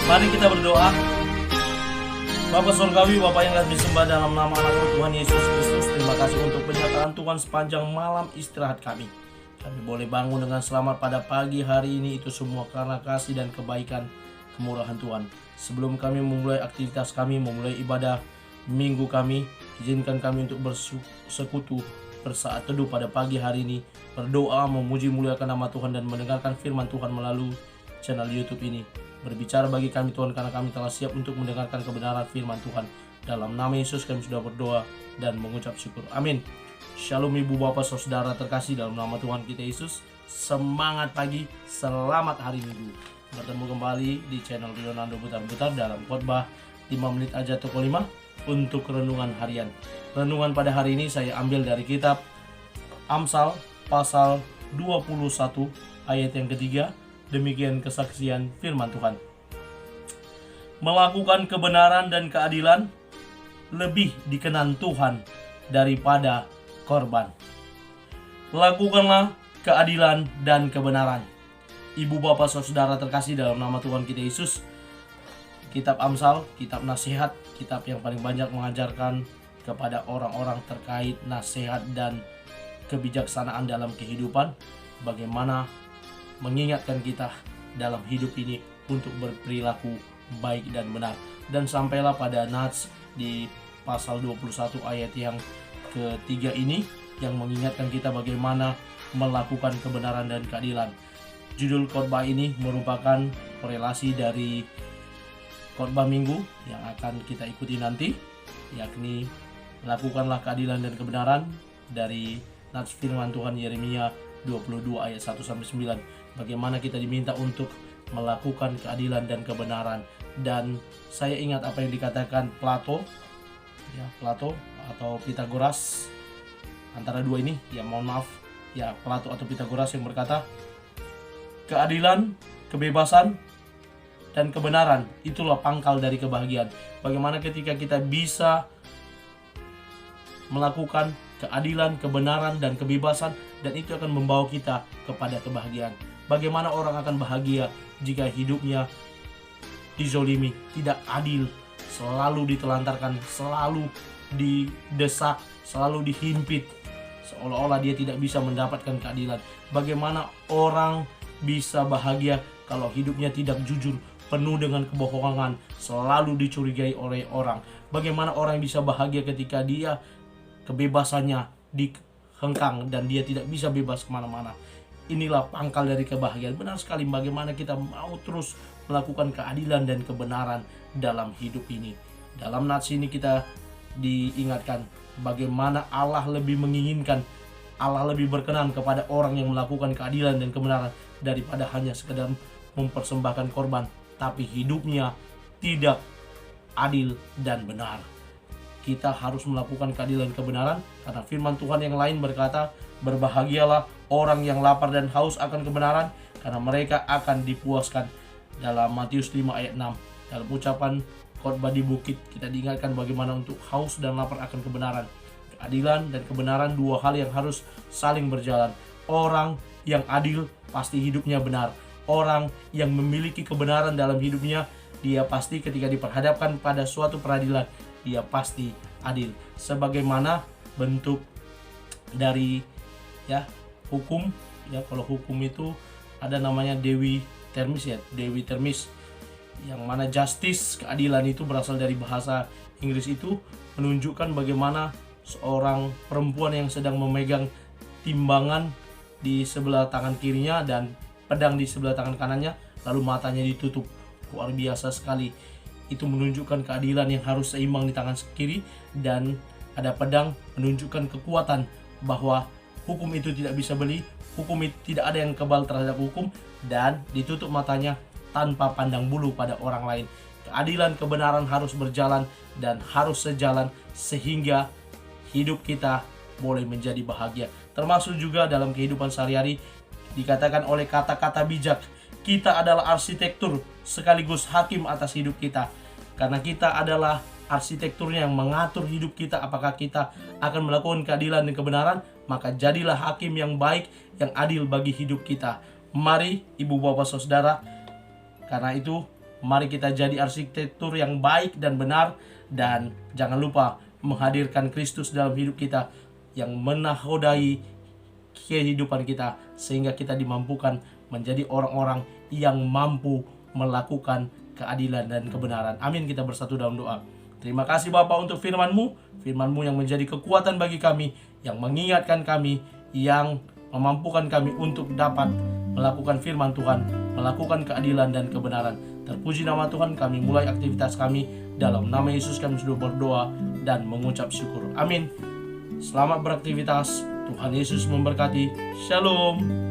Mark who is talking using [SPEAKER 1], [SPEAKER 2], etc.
[SPEAKER 1] Mari kita berdoa. Bapa Surgawi, Bapa yang telah disembah dalam nama anak Tuhan Yesus Kristus, terima kasih untuk penyertaan Tuhan sepanjang malam istirahat kami. Kami boleh bangun dengan selamat pada pagi hari ini, itu semua karena kasih dan kebaikan kemurahan Tuhan. Sebelum kami memulai aktivitas kami, memulai ibadah minggu kami, izinkan kami untuk bersekutu bersaat teduh pada pagi hari ini, berdoa, memuji muliakan nama Tuhan dan mendengarkan firman Tuhan melalui channel YouTube ini. Berbicara bagi kami Tuhan, karena kami telah siap untuk mendengarkan kebenaran firman Tuhan. Dalam nama Yesus kami sudah berdoa dan mengucap syukur. Amin. Shalom ibu bapak saudara terkasih dalam nama Tuhan kita Yesus. Semangat pagi, selamat hari Minggu. Bertemu kembali di channel Leonardo Butar-Butar dalam khotbah 5 menit aja toko 5 untuk renungan harian. Renungan pada hari ini saya ambil dari kitab Amsal pasal 21 ayat yang ketiga. Demikian kesaksian firman Tuhan. Melakukan kebenaran dan keadilan lebih dikenan Tuhan daripada korban. Lakukanlah keadilan dan kebenaran. Ibu bapak saudara terkasih dalam nama Tuhan kita Yesus, kitab Amsal, kitab nasihat, kitab yang paling banyak mengajarkan kepada orang-orang terkait nasihat dan kebijaksanaan dalam kehidupan, bagaimana mengingatkan kita dalam hidup ini untuk berperilaku baik dan benar. Dan sampailah pada nats di pasal 21 ayat yang ketiga ini yang mengingatkan kita bagaimana melakukan kebenaran dan keadilan. Judul khotbah ini merupakan korelasi dari khotbah minggu yang akan kita ikuti nanti, yakni lakukanlah keadilan dan kebenaran dari nats firman Tuhan Yeremia 22 ayat 1-9. Bagaimana kita diminta untuk melakukan keadilan dan kebenaran. Dan saya ingat apa yang dikatakan Plato atau Pitagoras, antara dua ini, Plato atau Pitagoras yang berkata, keadilan, kebebasan, dan kebenaran itulah pangkal dari kebahagiaan. Bagaimana ketika kita bisa melakukan keadilan, kebenaran, dan kebebasan, dan itu akan membawa kita kepada kebahagiaan. Bagaimana orang akan bahagia jika hidupnya dizolimi, tidak adil, selalu ditelantarkan, selalu didesak, selalu dihimpit, seolah-olah dia tidak bisa mendapatkan keadilan. Bagaimana orang bisa bahagia kalau hidupnya tidak jujur, penuh dengan kebohongan, selalu dicurigai oleh orang? Bagaimana orang bisa bahagia ketika dia kebebasannya dihengkang dan dia tidak bisa bebas kemana-mana? Inilah pangkal dari kebahagiaan. Benar sekali, bagaimana kita mau terus melakukan keadilan dan kebenaran dalam hidup ini. Dalam nats ini kita diingatkan bagaimana Allah lebih menginginkan, Allah lebih berkenan kepada orang yang melakukan keadilan dan kebenaran daripada hanya sekedar mempersembahkan korban, tapi hidupnya tidak adil dan benar. Kita harus melakukan keadilan kebenaran karena firman Tuhan yang lain berkata, berbahagialah orang yang lapar dan haus akan kebenaran, karena mereka akan dipuaskan. Dalam Matius 5 ayat 6. Dalam ucapan khotbah di bukit, kita diingatkan bagaimana untuk haus dan lapar akan kebenaran. Keadilan dan kebenaran dua hal yang harus saling berjalan. Orang yang adil pasti hidupnya benar. Orang yang memiliki kebenaran dalam hidupnya, dia pasti ketika diperhadapkan pada suatu peradilan, dia pasti adil. Sebagaimana bentuk dari hukum, kalau hukum itu ada namanya Dewi Termis, yang mana justice, keadilan itu berasal dari bahasa Inggris, itu menunjukkan bagaimana seorang perempuan yang sedang memegang timbangan di sebelah tangan kirinya dan pedang di sebelah tangan kanannya, lalu matanya ditutup. Luar biasa sekali. Itu menunjukkan keadilan yang harus seimbang di tangan kiri, dan ada pedang menunjukkan kekuatan bahwa hukum itu tidak bisa beli, hukum itu tidak ada yang kebal terhadap hukum, dan ditutup matanya tanpa pandang bulu pada orang lain. Keadilan kebenaran harus berjalan dan harus sejalan sehingga hidup kita boleh menjadi bahagia. Termasuk juga dalam kehidupan sehari-hari, dikatakan oleh kata-kata bijak, kita adalah arsitektur sekaligus hakim atas hidup kita. Karena kita adalah arsitekturnya yang mengatur hidup kita, apakah kita akan melakukan keadilan dan kebenaran, maka jadilah hakim yang baik, yang adil bagi hidup kita. Mari ibu bapak saudara, karena itu Mari kita jadi arsitektur yang baik dan benar, dan jangan lupa menghadirkan Kristus dalam hidup kita yang menakodai kehidupan kita, sehingga kita dimampukan menjadi orang-orang yang mampu melakukan keadilan dan kebenaran. Amin. Kita bersatu dalam doa. Terima kasih Bapa untuk firman-Mu, firman-Mu yang menjadi kekuatan bagi kami, yang mengingatkan kami, yang memampukan kami untuk dapat melakukan firman Tuhan, melakukan keadilan dan kebenaran. Terpuji nama Tuhan. Kami mulai aktivitas kami dalam nama Yesus kami sudah berdoa dan mengucap syukur. Amin. Selamat beraktivitas. Tuhan Yesus memberkati. Shalom.